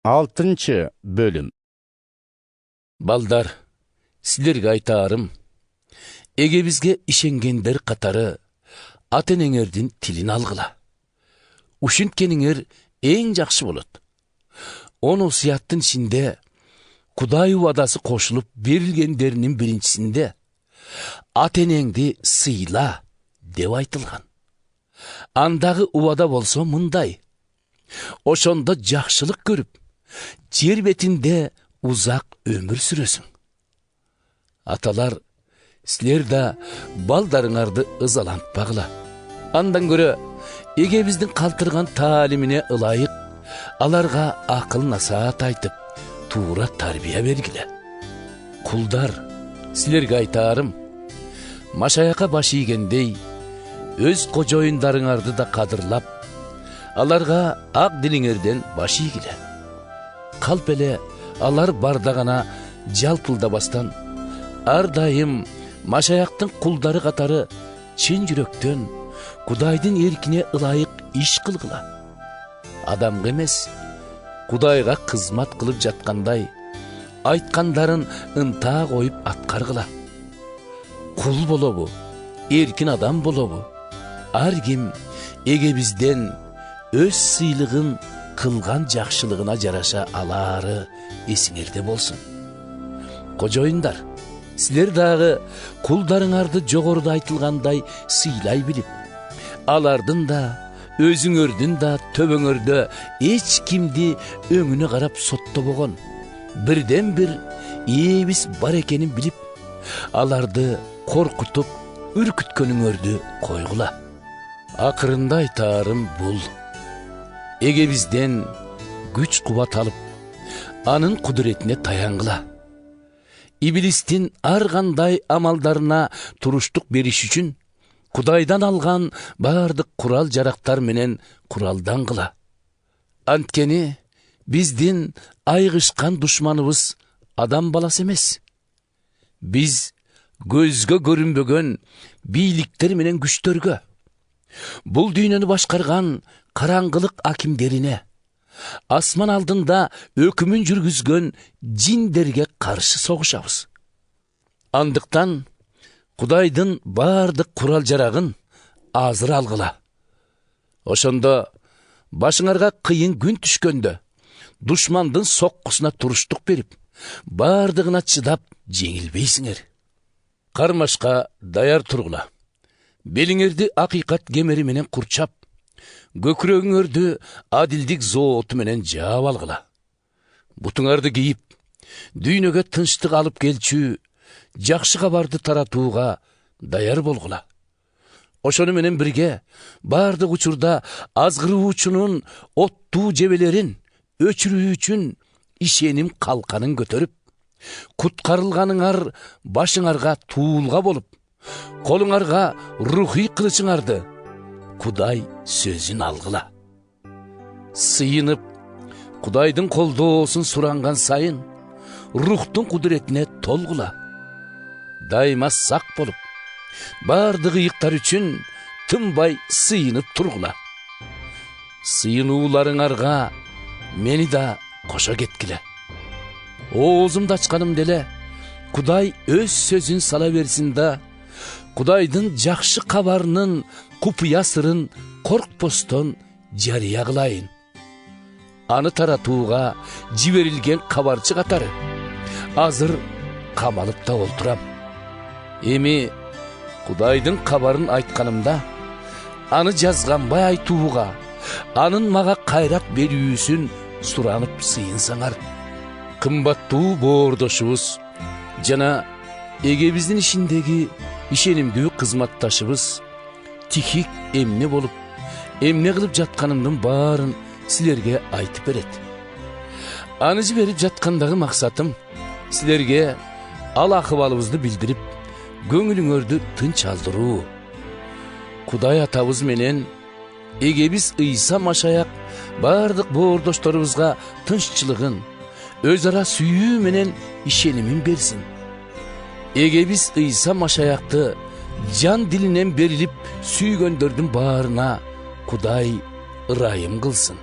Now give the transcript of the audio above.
6 bölüm. Балдар, силерге айтарым, эге бизге ишенгендер катары ата-энеңердин тилин алгыла. Ушинткениңер эң жакшы болот. 10 осуяттын ичинде Кудай убадасы кошулуп берилгендеринин биринчисинде ата-энеңди сыйла деп айтылган. Андагы убада болсо мындай: ошондо жакшылык көрүп, жер бетинде узак өмүр сүрөсүң. Аталар, силер да балдарыңарды ызалантпагыла. Андан көрө эге биздин калтырган таалимине ылайык аларга акыл насаат айтып, туура тарбия бергиле. Кулдар, силерге айтарым, машаяка баш ийгендей, өз кожоюндарыңарды да кадырлап, аларга ак дилиңерден баш ийгиле. Калп эле алар барда гана жалпылдабастан, ар дайым машаяктын кулдары катары чын жүрөктөн Кудайдын эркине ылайык иш кылгыла. Адамга эмес, Кудайга кызмат кылып жаткандай, айткандарын ынта коюп аткаргыла. Кул болобу, эркин адам болобу, ар ким эге бизден өз сыйлыгын кылган жакшылыгына жараша алаары эсиңерде болсун. Кожоюндар, силер дагы кулдарыңарды жогоруда айтылгандай сыйлай билип, алардын да, өзүңөрдүн да төбөңөрдө эч кимди өңүнө карап соттобогон бирден бир эбис бар экенин билип, аларды коркутуп, үркүткөнүңөрдү койгула. Акырында айтарым бул: эге бизден күч кубат алып, анын кудуретине таянгыла. Иблистин ар кандай амалдарына туруштук бериш үчүн Кудайдан алган бардык курал жарактар менен куралдангыла. Анткени биздин айгышкан душманыбыз адам баласы эмес. Биз көзгө көрүнбөгөн бийликтер менен күчтөргө, бул дүйнөнү башкарган караңгылык акимдерине, асман алдында өкүмүн жүргүзгөн жиндерге каршы согушабыз. Андыктан Кудайдын бардык курал жарагын азыр алгыла. Ошондо башыңарга кыйын күн түшкөндө душмандын соккусуна туруштук берип, бардыгына чыдап жеңилбейсиңер. Кармашка даяр тургула. Белиңерди акыйкат кемери менен курчап, көкүрөгүңөрдү адилдик зооту менен жаап алгыла. Бутуңарды кийип, дүйнөгө тынчтык алып келчү жакшы кабарды таратууга даяр болгула. Ошону менен бирге бардык учурда азгыруучунун оттуу жебелерин өчүрүү үчүн ишеним калканын көтөрүп, куткарылганыңар башыңарга туулга болуп, колуңарга рухий кылычыңарды Кудай сөзүн алгыла. Сыйынып, Кудайдын колдоосун суранган сайын рухтун кудуретине толгула. Дайыма сак болуп, бардык ыйыктар үчүн тынбай сыйынып тургула. Сыйынууларыңарга мени да кошо кеткиле. Оозумду ачканым деле Кудай өз сөзүн сала берсин да, Кудайдын жакшы кабарынын купуя сырын коркпостон жарыя кылайын. Аны таратууга жиберилген кабарчы катары азыр камалып да олтурам. Эми Кудайдын кабарын айтканымда, аны жазганбай айтууга, анын мага кайрат берүүсүн суранып сыйынсаңар. Кымбаттуу боордошубуз жана эгебиздин ишиндеги ишенимдүү кызматташыбыз Тихик эмне болуп, эмне кылып жатканымдын баарын силерге айтып берет. Аны жиберип жаткандагы максатым силерге ал акыбалыбызды билдирип, көңүлүңөрдү тынч алдыруу. Кудай атабыз менен эгебиз Ыйса Машаяк бардык боордошторубузга тынччылыгын, өз ара сүйүү менен ишенимин берсин. Эгебиз Ыйса Машаякты жан дилинен берилип сүйгөндөрдүн баарына Кудай ырайым кылсын.